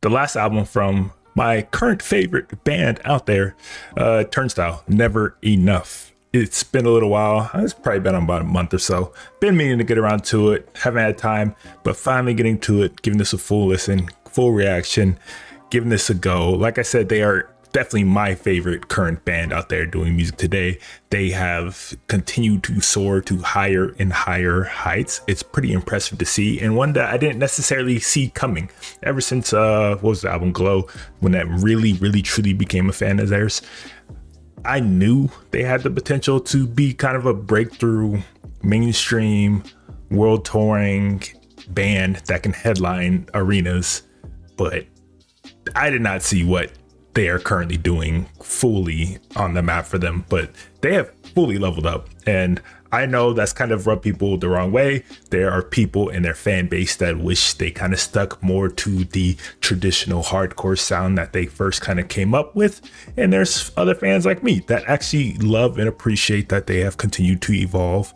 the last album from my current favorite band out there, Turnstile, Never Enough. It's been a little while. It's probably been about a month or so. Been meaning to get around to it. Haven't had time, but finally getting to it, giving this a full listen, full reaction, giving this a go. Like I said, they are definitely my favorite current band out there doing music today. They have continued to soar to higher and higher heights. It's pretty impressive to see, and one that I didn't necessarily see coming ever since what was the album Glow, when that really truly became a fan of theirs. I knew they had the potential to be kind of a breakthrough mainstream world touring band that can headline arenas, but I did not see what they are currently doing fully on the map for them. But they have fully leveled up, and I know that's kind of rubbed people the wrong way. There are people in their fan base that wish they kind of stuck more to the traditional hardcore sound that they first kind of came up with. And there's other fans like me that actually love and appreciate that they have continued to evolve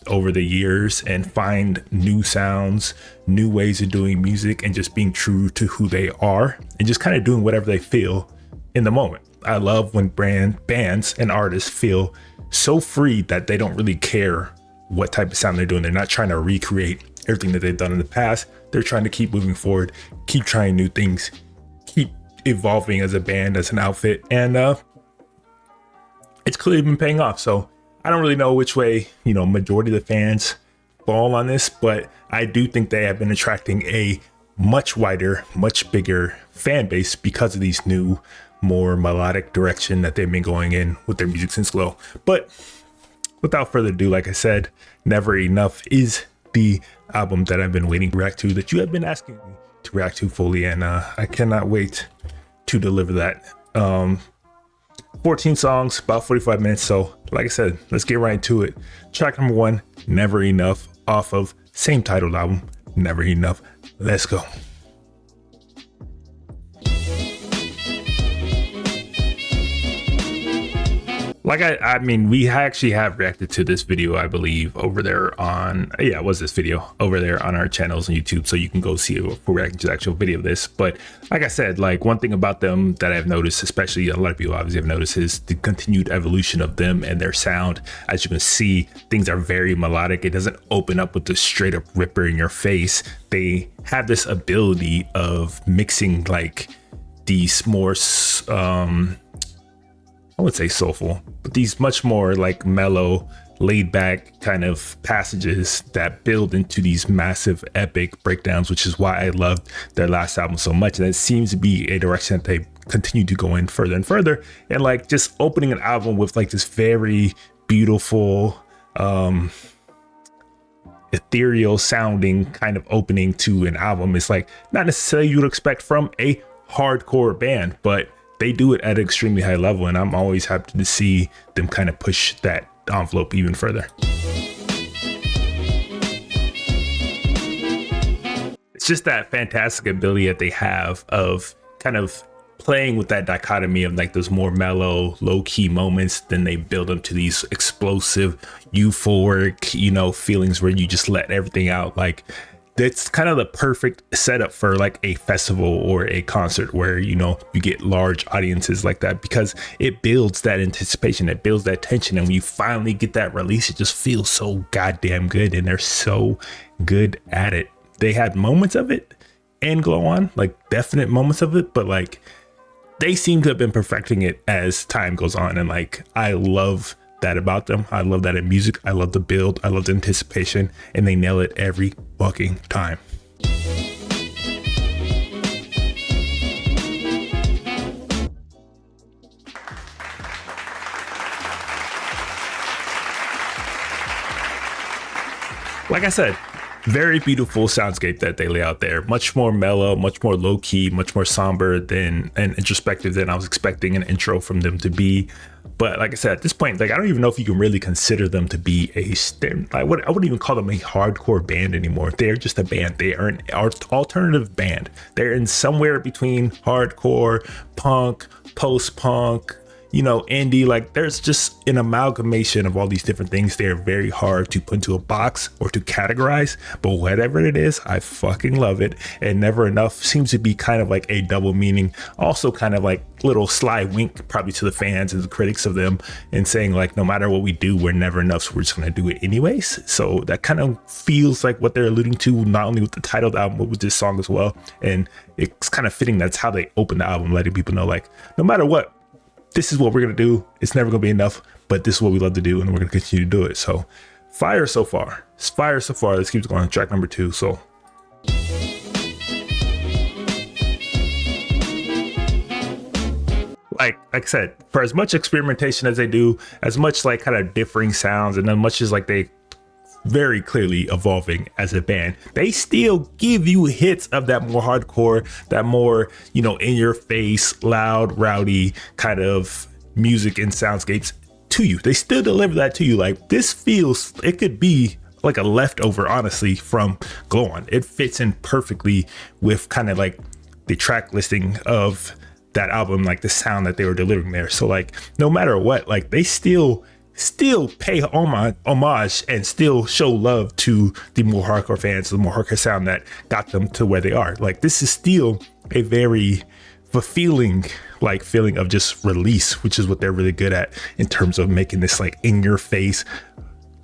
over the years and find new sounds, new ways of doing music, and just being true to who they are and just kind of doing whatever they feel in the moment. I love when bands and artists feel so free that they don't really care what type of sound they're doing. They're not trying to recreate everything that they've done in the past. They're trying to keep moving forward, keep trying new things, keep evolving as a band, as an outfit, and it's clearly been paying off. So I don't really know which way, majority of the fans fall on this, but I do think they have been attracting a much wider, much bigger fan base because of these new, more melodic direction that they've been going in with their music since Glow. But without further ado, like I said, Never Enough is the album that I've been waiting to react to, that you have been asking me to react to fully, and I cannot wait to deliver that. 14 songs, about 45 minutes. So like I said, let's get right into it. Track number 1, Never Enough, off of same titled album, Never Enough. Let's go. Like I mean, we actually have reacted to this video, I believe, over there on, it was this video over there on our channels on YouTube. So you can go see it for reacting to the actual video of this. But like I said, like one thing about them that I've noticed, especially a lot of people obviously have noticed, is the continued evolution of them and their sound. As you can see, things are very melodic. It doesn't open up with the straight up ripper in your face. They have this ability of mixing like these more, I would say soulful, but these much more like mellow, laid back kind of passages that build into these massive epic breakdowns, which is why I loved their last album so much. And it seems to be a direction that they continue to go in further and further. And like just opening an album with like this very beautiful, ethereal sounding kind of opening to an album is like not necessarily you would expect from a hardcore band, but they do it at an extremely high level, and I'm always happy to see them kind of push that envelope even further. It's just that fantastic ability that they have of kind of playing with that dichotomy of like those more mellow, low-key moments, then they build up to these explosive, euphoric, feelings where you just let everything out. Like, that's kind of the perfect setup for like a festival or a concert where, you get large audiences like that, because it builds that anticipation, it builds that tension. And when you finally get that release, it just feels so goddamn good. And they're so good at it. They had moments of it and Glow On, like definite moments of it, but like they seem to have been perfecting it as time goes on. And like, I love that about them. I love that in music. I love the build. I love the anticipation, and they nail it every fucking time. Like I said, very beautiful soundscape that they lay out there. Much more mellow, much more low key, much more somber than and introspective than I was expecting an intro from them to be. But like I said, at this point, like I don't even know if you can really consider them to be I wouldn't even call them a hardcore band anymore. They're just a band. They are an alternative band. They're in somewhere between hardcore, punk, post-punk, indie. Like there's just an amalgamation of all these different things. They're very hard to put into a box or to categorize, but whatever it is, I fucking love it. And Never Enough seems to be kind of like a double meaning, also kind of like little sly wink probably to the fans and the critics of them, and saying like, no matter what we do, we're never enough, so we're just gonna do it anyways. So that kind of feels like what they're alluding to, not only with the title of the album, but with this song as well. And it's kind of fitting that's how they open the album, letting people know like, no matter what, this is what we're gonna do. It's never gonna be enough, but this is what we love to do, and we're gonna continue to do it. So fire so far. It's fire so far. Let's keep going on track number 2. So like I said, for as much experimentation as they do, as much like kind of differing sounds, and as much as like they very clearly evolving as a band, they still give you hits of that more hardcore, that more, in your face, loud, rowdy kind of music and soundscapes to you. They still deliver that to you. Like this feels, it could be like a leftover, honestly, from Glow On. It fits in perfectly with kind of like the track listing of that album, like the sound that they were delivering there. So like, no matter what, like they still pay homage and still show love to the more hardcore fans, the more hardcore sound that got them to where they are. Like this is still a very fulfilling like feeling of just release, which is what they're really good at in terms of making this like in your face,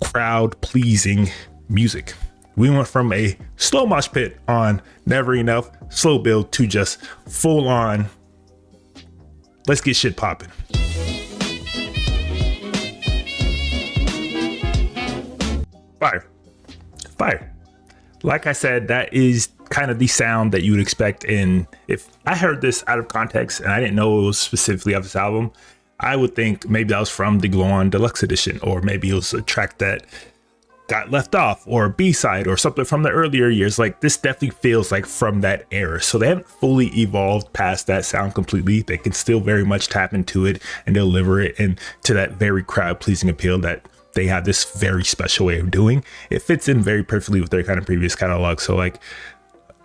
crowd pleasing music. We went from a slow mosh pit on Never Enough, slow build, to just full on, let's get shit popping. Fire. Like I said, that is kind of the sound that you would expect. And if I heard this out of context and I didn't know it was specifically of this album, I would think maybe that was from the Glow On Deluxe Edition, or maybe it was a track that got left off, or a B-side, or something from the earlier years. Like this definitely feels like from that era. So they haven't fully evolved past that sound completely. They can still very much tap into it and deliver it and to that very crowd pleasing appeal that they have this very special way of doing. It fits in very perfectly with their kind of previous catalog. So like,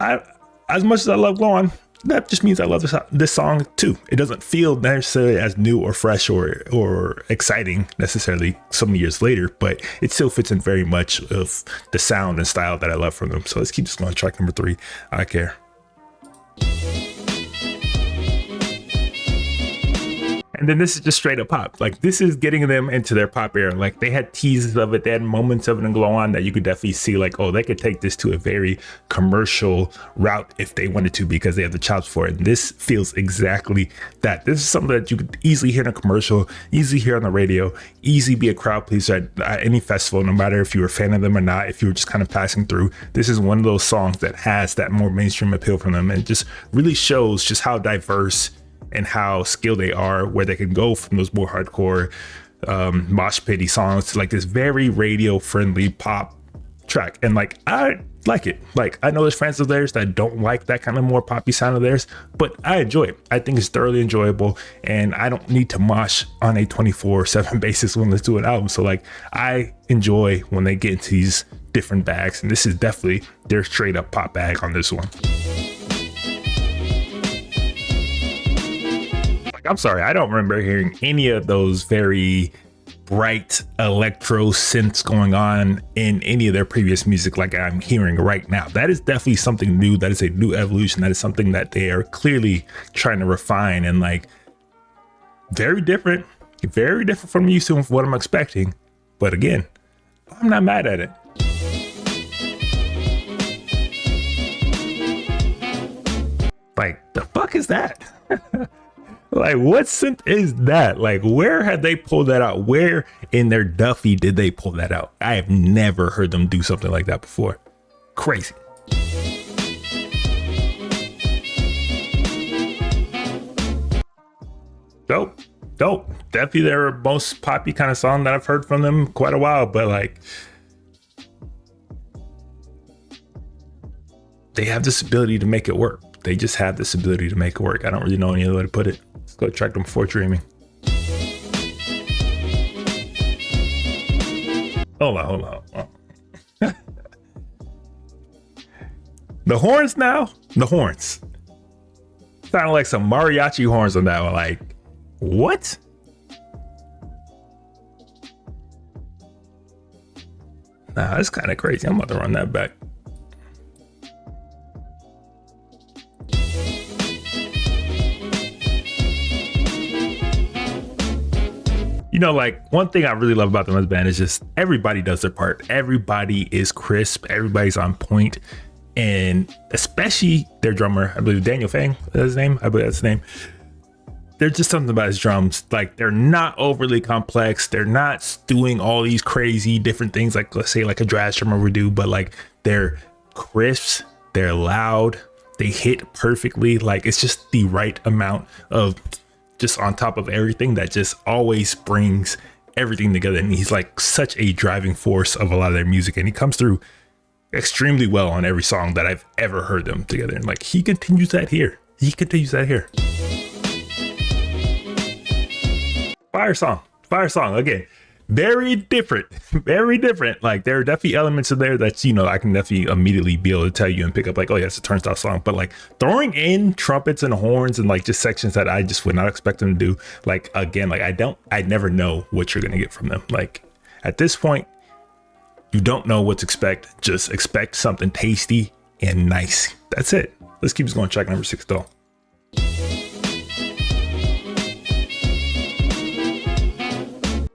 as much as I love Glow On, that just means I love this song too. It doesn't feel necessarily as new or fresh or exciting necessarily some years later, but it still fits in very much of the sound and style that I love from them. So let's keep this going. Track number 3, I Care. And then this is just straight up pop. Like this is getting them into their pop era. Like they had teases of it, they had moments of it in Glow On that you could definitely see like, oh, they could take this to a very commercial route if they wanted to, because they have the chops for it. And this feels exactly that. This is something that you could easily hear in a commercial, easily hear on the radio, easily be a crowd pleaser at any festival, no matter if you were a fan of them or not, if you were just kind of passing through. This is one of those songs that has that more mainstream appeal from them, and it just really shows just how diverse and how skilled they are, where they can go from those more hardcore mosh pitty songs to like this very radio friendly pop track. And like, I like it. Like I know there's fans of theirs that don't like that kind of more poppy sound of theirs, but I enjoy it. I think it's thoroughly enjoyable, and I don't need to mosh on a 24/7 basis when let's do an album. So like, I enjoy when they get into these different bags, and this is definitely their straight up pop bag on this one. I'm sorry, I don't remember hearing any of those very bright electro synths going on in any of their previous music like I'm hearing right now. That is definitely something new. That is a new evolution. That is something that they are clearly trying to refine, and like very different from used to what I'm expecting. But again, I'm not mad at it. Like, the fuck is that? Like, what synth is that? Like, where had they pulled that out? Where in their Duffy did they pull that out? I have never heard them do something like that before. Crazy. Dope. Definitely their most poppy kind of song that I've heard from them quite a while, but like, they have this ability to make it work. They just have this ability to make it work. I don't really know any other way to put it. Let's go track them before dreaming. Hold on. The horns now? The horns. Sound like some mariachi horns on that one. Like, what? Nah, that's kind of crazy. I'm about to run that back. You know, like one thing I really love about them as a band is just everybody does their part. Everybody is crisp. Everybody's on point. And especially their drummer, I believe Daniel Fang, that's his name. I believe that's his name. There's just something about his drums. Like they're not overly complex. They're not doing all these crazy different things like, let's say, like a jazz drummer would do, but like they're crisp, they're loud, they hit perfectly. Like it's just the right amount of just on top of everything that just always brings everything together. And he's like such a driving force of a lot of their music, and he comes through extremely well on every song that I've ever heard them together. And like he continues that here. Fire song again. Very different. Like there are definitely elements in there that, you know, I can definitely immediately be able to tell you and pick up like, oh yeah, it's a Turnstile song. But like throwing in trumpets and horns and like just sections that I just would not expect them to do. Like again, like I never know what you're gonna get from them. Like at this point, you don't know what to expect. Just expect something tasty and nice. That's it. Let's keep this going. Track number 6 though.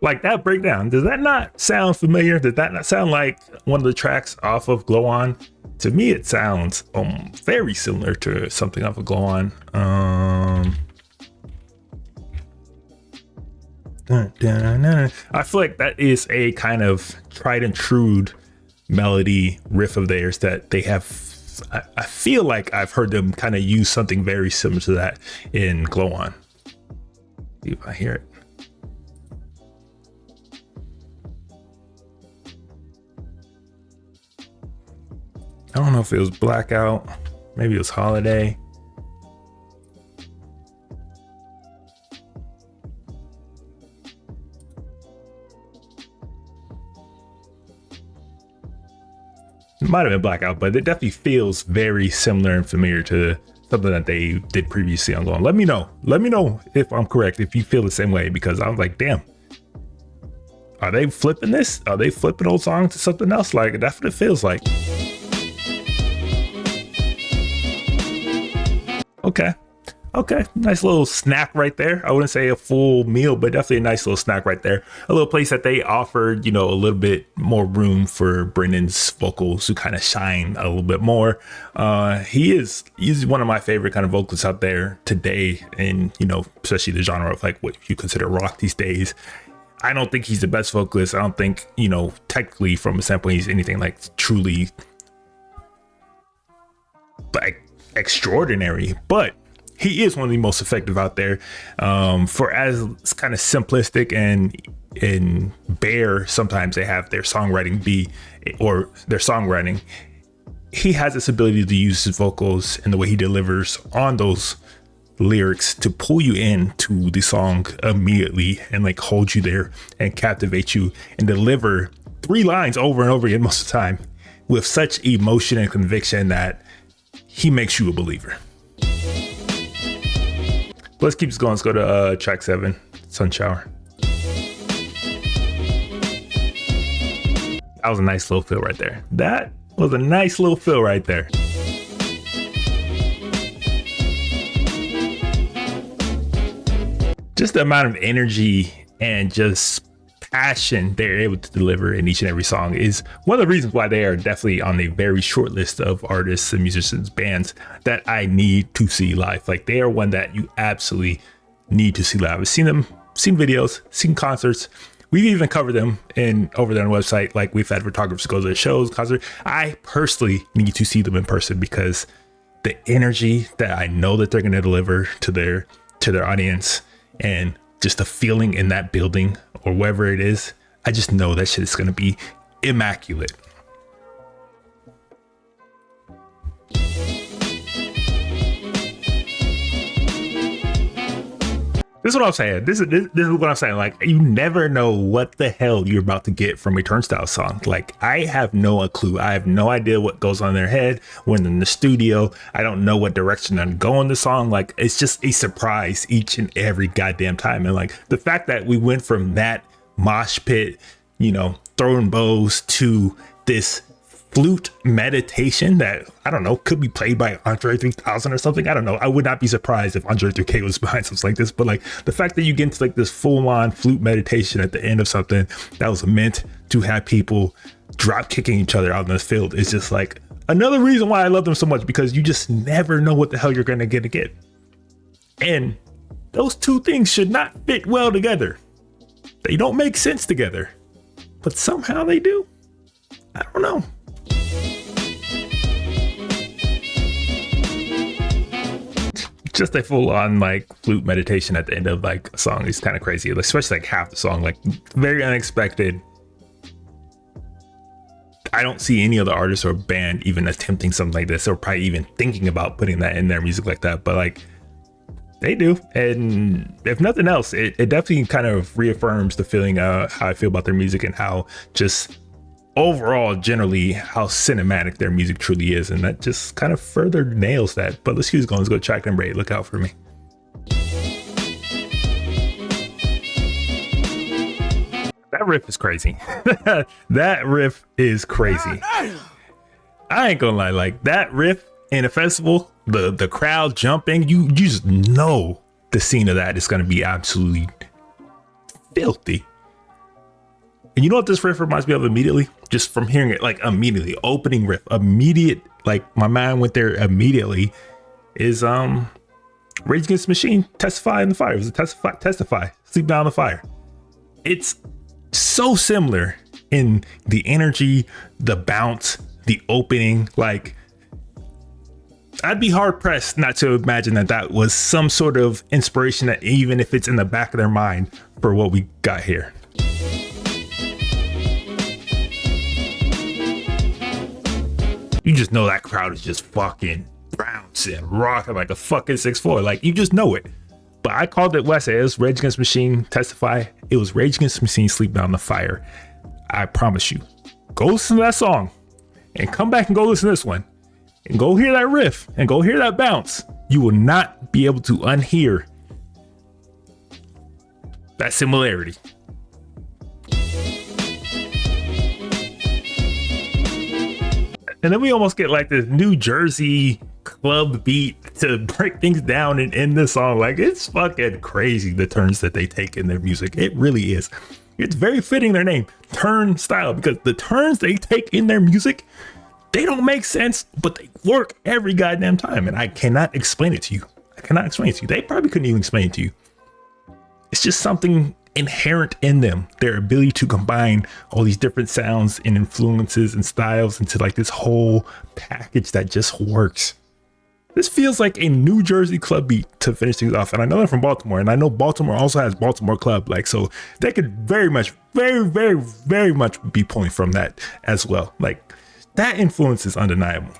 Like that breakdown, does that not sound familiar? Did that not sound like one of the tracks off of Glow On? To me, it sounds very similar to something off of Glow On. I feel like that is a kind of tried and true melody riff of theirs that they have. I feel like I've heard them kind of use something very similar to that in Glow On. See if I hear it. I don't know if it was Blackout, maybe it was Holiday. It might have been Blackout, but it definitely feels very similar and familiar to something that they did previously on Go On. Let me know if I'm correct, if you feel the same way, because I was like, damn, are they flipping this? Are they flipping old songs to something else? Like, that's what it feels like. Okay, nice little snack right there. I wouldn't say a full meal, but definitely a nice little snack right there. A little place that they offered, you know, a little bit more room for Brennan's vocals to kind of shine a little bit more. He's one of my favorite kind of vocalists out there today, and you know, especially the genre of like what you consider rock these days. I don't think he's the best vocalist. I don't think, you know, technically from a standpoint, he's anything like truly like extraordinary, but he is one of the most effective out there. For as kind of simplistic and bare sometimes they have their songwriting be, or their songwriting, he has this ability to use his vocals and the way he delivers on those lyrics to pull you into the song immediately and like hold you there and captivate you and deliver 3 lines over and over again most of the time with such emotion and conviction that he makes you a believer. Let's keep this going. Let's go to track 7, Sun Shower. That was a nice little fill right there. Just the amount of energy and just passion they're able to deliver in each and every song is one of the reasons why they are definitely on a very short list of artists and musicians, bands that I need to see live. Like they are one that you absolutely need to see live. I've seen them, seen videos, seen concerts. We've even covered them over there on the website. Like we've had photographers go to their shows, concerts. I personally need to see them in person because the energy that I know that they're going to deliver to their audience and just the feeling in that building or wherever it is, I just know that shit is going to be immaculate. This is what I'm saying. This is what I'm saying. Like, you never know what the hell you're about to get from a Turnstile song. Like, I have no clue. I have no idea what goes on in their head when in the studio. I don't know what direction I'm going the song. Like, it's just a surprise each and every goddamn time. And like the fact that we went from that mosh pit, you know, throwing bows to this flute meditation that, I don't know, could be played by Andre 3000 or something. I don't know. I would not be surprised if Andre 3K was behind something like this. But like the fact that you get into like this full on flute meditation at the end of something that was meant to have people drop kicking each other out in the field is just like another reason why I love them so much, because you just never know what the hell you're going to get. And those two things should not fit well together. They don't make sense together, but somehow they do. I don't know. Just a full on like flute meditation at the end of like a song is kind of crazy, especially like half the song, like very unexpected. I don't see any other artist or band even attempting something like this, or probably even thinking about putting that in their music like that, but like they do. And if nothing else, it definitely kind of reaffirms the feeling how I feel about their music, and how just overall generally how cinematic their music truly is. And that just kind of further nails that. But let's keep going. Let's go track number 8. Look out for me. That riff is crazy. That riff is crazy. I ain't gonna lie, like that riff in a festival, the crowd jumping, you just know the scene of that is gonna be absolutely filthy. And you know what this riff reminds me of immediately? Just from hearing it, like immediately, opening riff, immediate, like my mind went there immediately, is Rage Against the Machine, Testify in the Fire. It was a Testify, Sleep Down the Fire. It's so similar in the energy, the bounce, the opening. Like I'd be hard pressed not to imagine that was some sort of inspiration, that even if it's in the back of their mind, for what we got here. You just know that crowd is just fucking bouncing, rocking like a fucking 6'4". Like you just know it. But I called it West. It was Rage Against the Machine, Testify. It was Rage Against the Machine, Sleep Down the Fire. I promise you. Go listen to that song and come back and go listen to this one. And go hear that riff and go hear that bounce. You will not be able to unhear that similarity. And then we almost get like this New Jersey club beat to break things down and end the song. Like it's fucking crazy, the turns that they take in their music. It really is. It's very fitting their name, Turnstile, because the turns they take in their music, they don't make sense, but they work every goddamn time. And I cannot explain it to you. They probably couldn't even explain it to you. It's just something inherent in them, their ability to combine all these different sounds and influences and styles into like this whole package that just works. This feels like a New Jersey club beat to finish things off. And I know they're from Baltimore, and I know Baltimore also has Baltimore club, like, so they could very much be pulling from that as well. Like that influence is undeniable.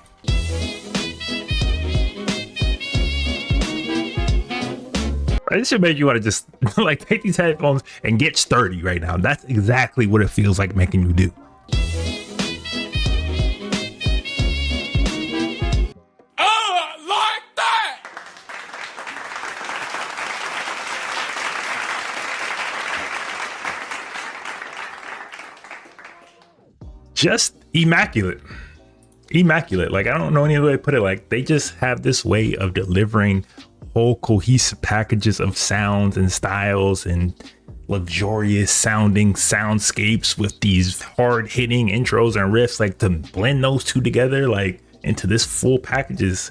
This should make you want to just like take these headphones and get sturdy right now. That's exactly what it feels like making you do. Like that. Just immaculate. Like I don't know any other way to put it. Like they just have this way of delivering whole cohesive packages of sounds and styles and luxurious sounding soundscapes with these hard hitting intros and riffs, like to blend those two together like into this full package is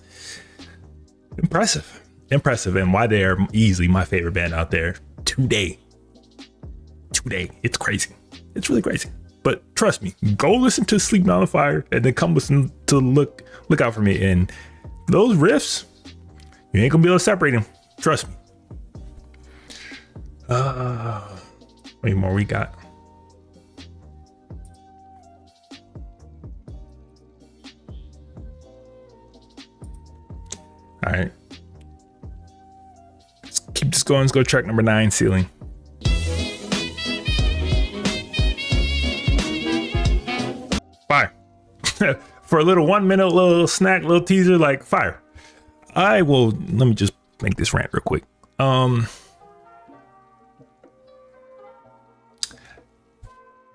impressive. And why they are easily my favorite band out there today. It's crazy. It's really crazy. But trust me, go listen to Sleep Down the Fire and then come listen to Look Out For Me. And those riffs, you ain't gonna be able to separate them. Trust me. How many more we got? All right. Let's keep this going. Let's go track number 9, Ceiling. Fire. For a little 1 minute, little snack, little teaser, like fire. Let me just make this rant real quick.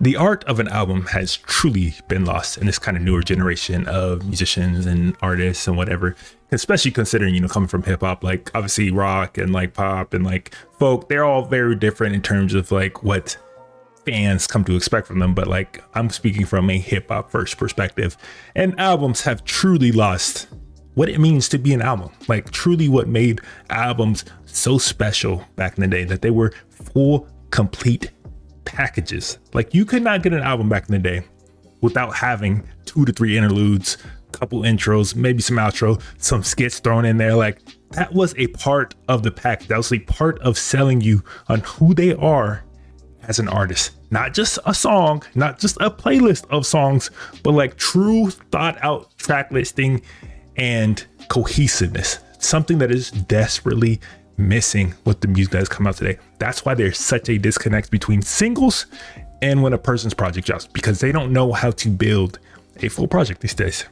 The art of an album has truly been lost in this kind of newer generation of musicians and artists and whatever, especially considering, coming from hip hop, like obviously rock and like pop and like folk, they're all very different in terms of like what fans come to expect from them. But like, I'm speaking from a hip hop first perspective, and albums have truly lost what it means to be an album. Like truly what made albums so special back in the day, that they were full, complete packages. Like you could not get an album back in the day without having 2 to 3 interludes, couple intros, maybe some outro, some skits thrown in there. Like that was a part of the package. That was a part of selling you on who they are as an artist. Not just a song, not just a playlist of songs, but like true thought out track listing and cohesiveness. Something that is desperately missing with the music that has come out today. That's why there's such a disconnect between singles and when a person's project drops, because they don't know how to build a full project these days.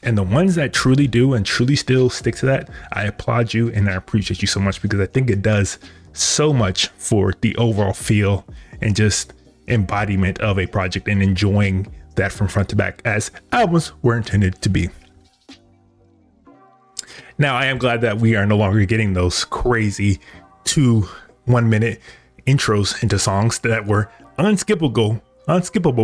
And the ones that truly do and truly still stick to that, I applaud you and I appreciate you so much, because I think it does so much for the overall feel and just embodiment of a project and enjoying that from front to back as albums were intended to be. Now, I am glad that we are no longer getting those crazy 2 1-minute intros into songs that were unskippable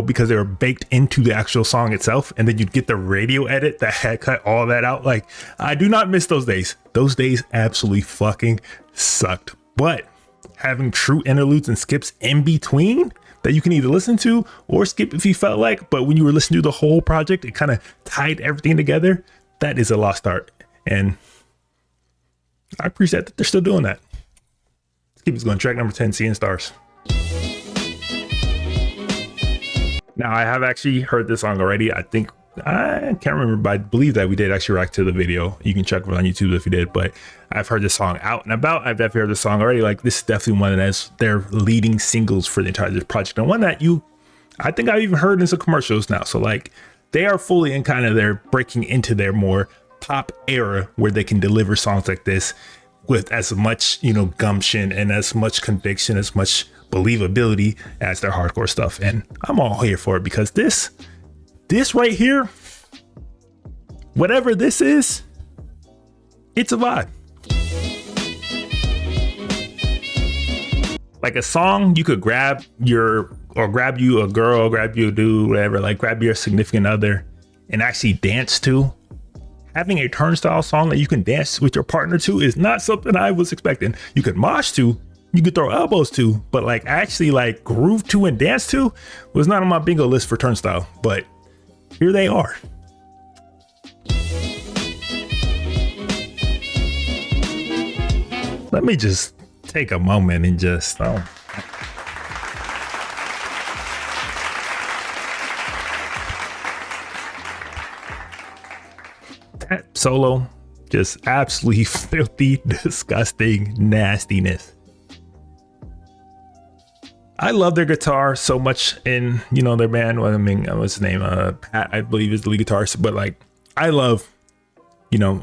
because they were baked into the actual song itself. And then you'd get the radio edit that had cut all that out. Like, I do not miss those days. Those days absolutely fucking sucked. But having true interludes and skips in between that you can either listen to or skip if you felt like, but when you were listening to the whole project, it kind of tied everything together. That is a lost art. And I appreciate that they're still doing that. Let's keep this going. Track number 10, Seeing Stars. Now, I have actually heard this song already. I can't remember, but I believe that we did actually react to the video. You can check it on YouTube if you did, but I've heard this song out and about. I've definitely heard this song already. Like, this is definitely one that's their leading singles for the entire project. And one that I think I've even heard in some commercials now. So like, they are fully in kind of their breaking into their more pop era where they can deliver songs like this with as much, gumption and as much conviction, as much believability as their hardcore stuff. And I'm all here for it, because this right here, whatever this is, it's a vibe. Like a song you could grab you a girl, grab you a dude, whatever, like grab your significant other and actually dance to. Having a Turnstile song that you can dance with your partner to is not something I was expecting. You could mosh to, you could throw elbows to, but like actually like groove to and dance to was not on my bingo list for Turnstile, but here they are. Let me just take a moment and just, that solo, just absolutely filthy, disgusting nastiness. I love their guitar so much in, their band. Well, I mean, what's his name? Pat, I believe, is the lead guitarist. But like, I love,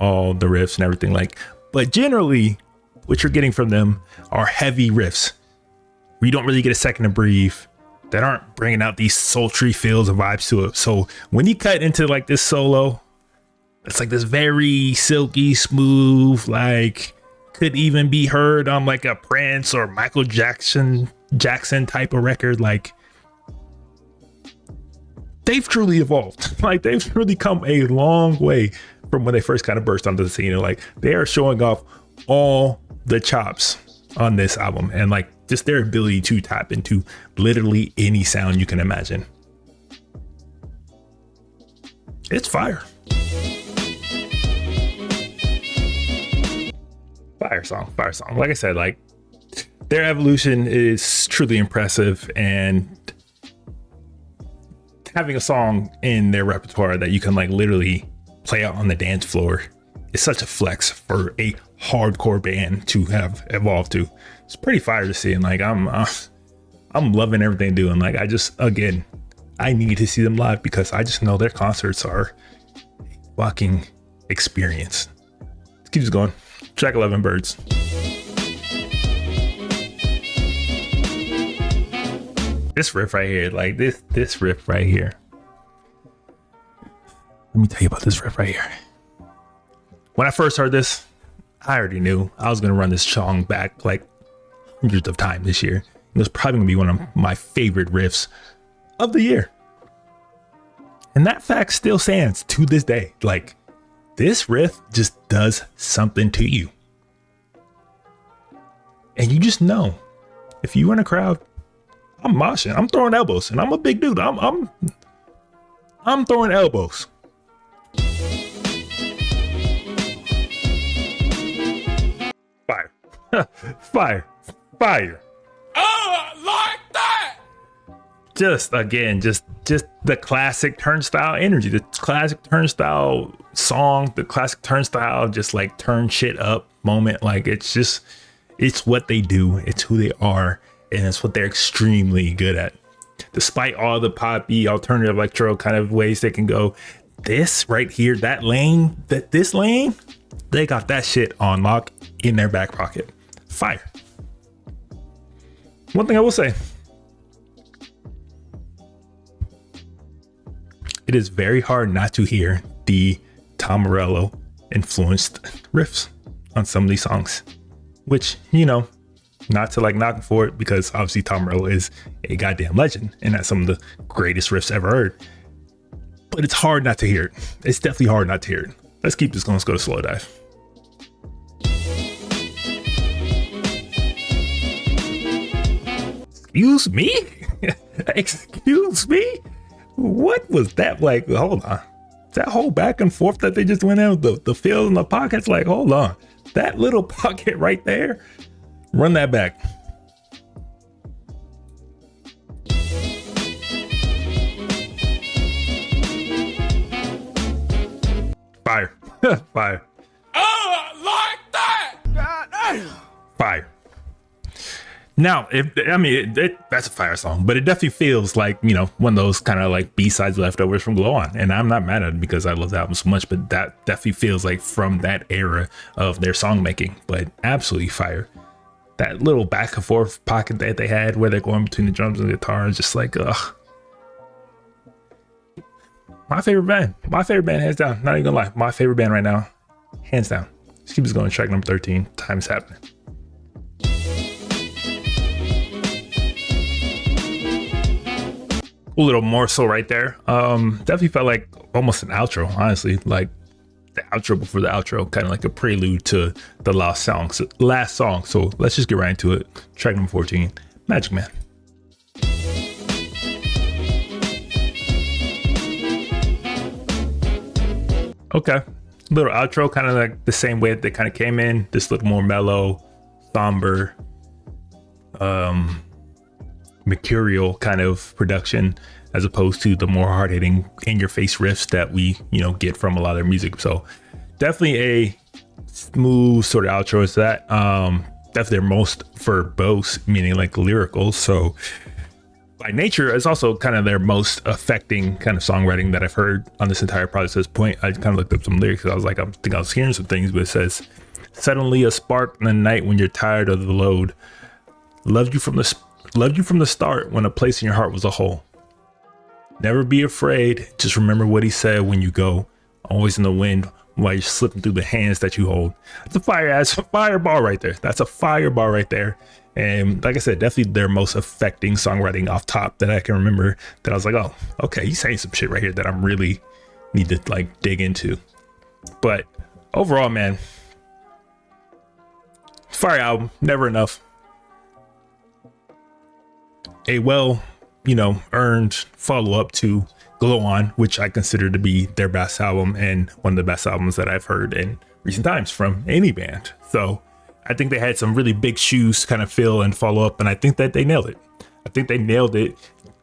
all the riffs and everything. Like, but generally, what you're getting from them are heavy riffs where you don't really get a second to breathe, that aren't bringing out these sultry feels and vibes to it. So when you cut into like this solo, it's like this very silky smooth, like could even be heard on like a Prince or Michael Jackson type of record. Like, they've truly evolved. Like, they've really come a long way from when they first kind of burst onto the scene. And like, they are showing off all the chops on this album, and like just their ability to tap into literally any sound you can imagine. It's fire. Fire song. Like I said, like, their evolution is truly impressive, and having a song in their repertoire that you can like literally play out on the dance floor is such a flex for a hardcore band to have evolved to. It's pretty fire to see, and like I'm loving everything they're doing. Like, I need to see them live, because I just know their concerts are a fucking experience. Let's keep this going. Track 11, Birds. This riff right here, like this riff right here. Let me tell you about this riff right here. When I first heard this, I already knew I was gonna run this song back like hundreds of times this year. It was probably gonna be one of my favorite riffs of the year. And that fact still stands to this day. Like, this riff just does something to you. And you just know, if you in a crowd, I'm moshing, I'm throwing elbows, and I'm a big dude. I'm throwing elbows. Fire. Fire. Fire. Oh, like that. Just the classic Turnstile energy, the classic Turnstile song, the classic Turnstile just like turn shit up moment. Like, it's what they do, it's who they are, and it's what they're extremely good at. Despite all the poppy alternative electro kind of ways they can go, this right here, this lane, they got that shit on lock in their back pocket. Fire. One thing I will say, it is very hard not to hear the Tom Morello influenced riffs on some of these songs, which, you know, not to like knock him for it, because obviously Tom Morello is a goddamn legend and that's some of the greatest riffs ever heard. But it's hard not to hear it. It's definitely hard not to hear it. Let's keep this going. Let's go to Slow Dive. Excuse me? Excuse me? What was that like? Hold on. That whole back and forth that they just went in with the fill in the pockets, like, hold on. That little pocket right there, run that back. Fire. Fire. Oh, like that. God damn. Fire. Now, that's a fire song, but it definitely feels like, you know, one of those kind of like B-sides leftovers from Glow On. And I'm not mad at it because I love the album so much, but that definitely feels like from that era of their song making. But absolutely fire. That little back and forth pocket that they had where they're going between the drums and the guitar is just like, ugh. My favorite band, hands down. Not even gonna lie, my favorite band right now, hands down. Let's keep this going. Track number 13. Time's happening. A little more so right there. Definitely felt like almost an outro, honestly. Like the outro before the outro, kind of like a prelude to the last song. So let's just get right into it. Track number 14, Magic Man. Okay, little outro, kind of like the same way that they kind of came in. This little more mellow, somber, mercurial kind of production, as opposed to the more hard-hitting in-your-face riffs that we, you know, get from a lot of their music. So definitely a smooth sort of outro is that. Definitely their most verbose, meaning like lyrical. So by nature, it's also kind of their most affecting kind of songwriting that I've heard on this entire project at this point. I kind of looked up some lyrics. I was like, I think I was hearing some things, but it says, "Suddenly a spark in the night when you're tired of the load. Loved you from the start when a place in your heart was a hole. Never be afraid. Just remember what he said when you go. Always in the wind while you're slipping through the hands that you hold." That's a fireball right there. That's a fireball right there. And like I said, definitely their most affecting songwriting off top that I can remember, that I was like, oh, okay, he's saying some shit right here that I'm really need to like dig into. But overall, man, fire album, never enough. A well, you know, earned follow up to Glow On, which I consider to be their best album and one of the best albums that I've heard in recent times from any band. So I think they had some really big shoes to kind of fill and follow up, and I think that they nailed it. I think they nailed it,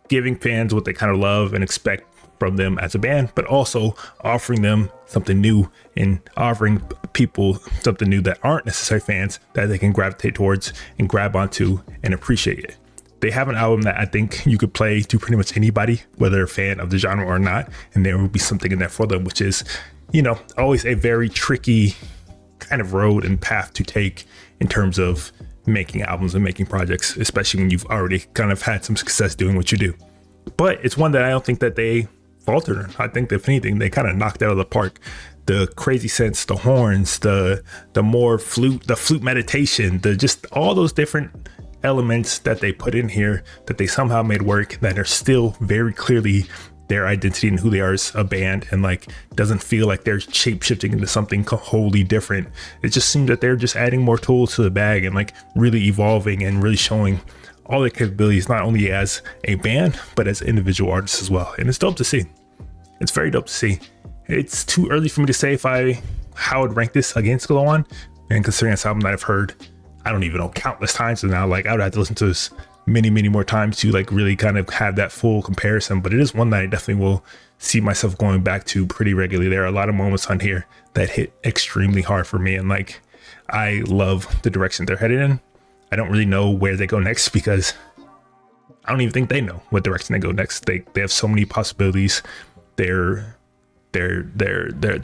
giving fans what they kind of love and expect from them as a band, but also offering them something new and offering people something new that aren't necessarily fans that they can gravitate towards and grab onto and appreciate it. They have an album that I think you could play to pretty much anybody, whether they're a fan of the genre or not, and there will be something in there for them, which is, you know, always a very tricky kind of road and path to take in terms of making albums and making projects, especially when you've already kind of had some success doing what you do. But it's one that I don't think that they faltered on. I think that if anything, they kind of knocked out of the park. The crazy synths, the horns, the more flute, the flute meditation, the just all those different elements that they put in here that they somehow made work, that are still very clearly their identity and who they are as a band, and like doesn't feel like they're shape shifting into something wholly different. It just seems that they're just adding more tools to the bag and like really evolving and really showing all their capabilities, not only as a band but as individual artists as well. And it's dope to see. It's very dope to see. It's too early for me to say how I'd rank this against Glow On, and considering it's an album that I've heard, I don't even know, countless times now. Like I would have to listen to this many more times to like really kind of have that full comparison. But it is one that I definitely will see myself going back to pretty regularly. There are a lot of moments on here that hit extremely hard for me, and like I love the direction they're headed in. I don't really know where they go next, because I don't even think they know what direction they go next. They have so many possibilities. The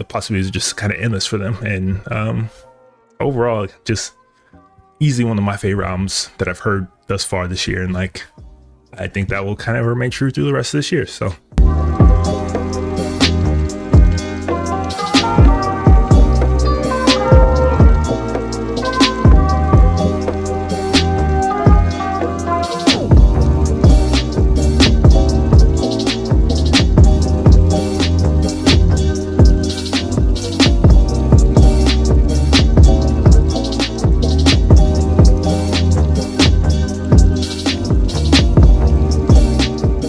possibilities are just kind of endless for them. And overall, just easily one of my favorite albums that I've heard thus far this year. And like, I think that will kind of remain true through the rest of this year. So